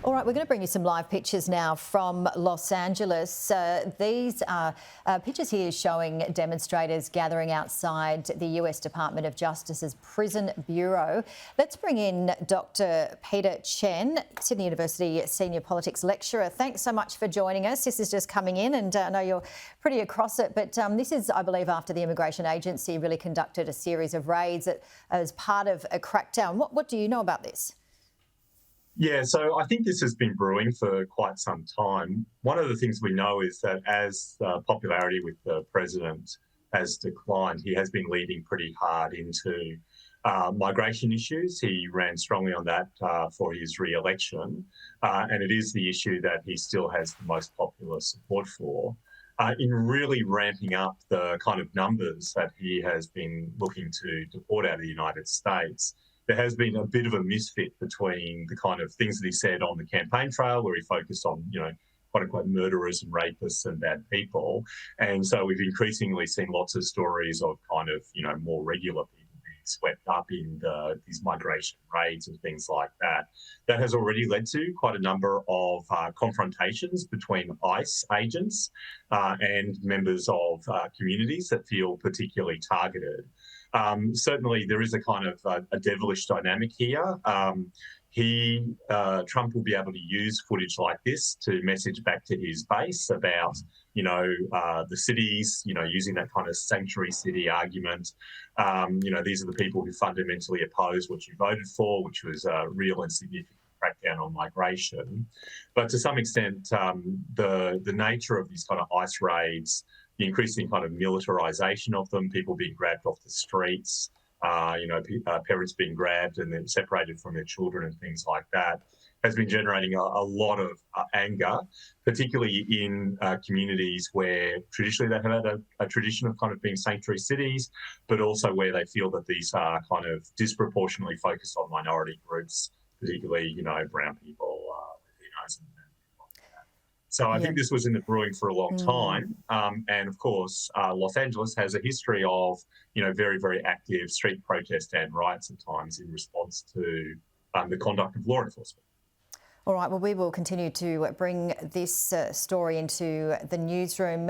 All right, we're going to bring you some live pictures now from Los Angeles. These are pictures here showing demonstrators gathering outside the US Department of Justice's Prison Bureau. Let's bring in Dr. Peter Chen, Sydney University Senior Politics Lecturer. Thanks so much for joining us. This is just coming in, and I know you're pretty across it, but this is, I believe, after the Immigration Agency really conducted a series of raids as part of a crackdown. What do you know about this? Yeah, so I think this has been brewing for quite some time. One of the things we know is that as popularity with the president has declined, he has been leading pretty hard into migration issues. He ran strongly on that for his re-election, and it is the issue that he still has the most popular support for. In really ramping up the kind of numbers that he has been looking to deport out of the United States, there has been a bit of a misfit between the kind of things that he said on the campaign trail, where he focused on, quote unquote, murderers and rapists and bad people. And so we've increasingly seen lots of stories of kind of, more regular people being swept up in these migration raids and things like that. That has already led to quite a number of confrontations between ICE agents and members of communities that feel particularly targeted. Certainly, there is a kind of a devilish dynamic here. Trump will be able to use footage like this to message back to his base about, the cities, using that kind of sanctuary city argument. These are the people who fundamentally oppose what you voted for, which was a real and significant crackdown on migration. But to some extent, the nature of these kind of ICE raids, the increasing kind of militarisation of them, people being grabbed off the streets, parents being grabbed and then separated from their children and things like that, has been generating a lot of anger, particularly in communities where traditionally they've had a tradition of kind of being sanctuary cities, but also where they feel that these are kind of disproportionately focused on minority groups, particularly, brown people, Latinos, and so I think this was in the brewing for a long time. And of course, Los Angeles has a history of, very, very active street protest and riots at times in response to the conduct of law enforcement. All right, well, we will continue to bring this story into the newsroom.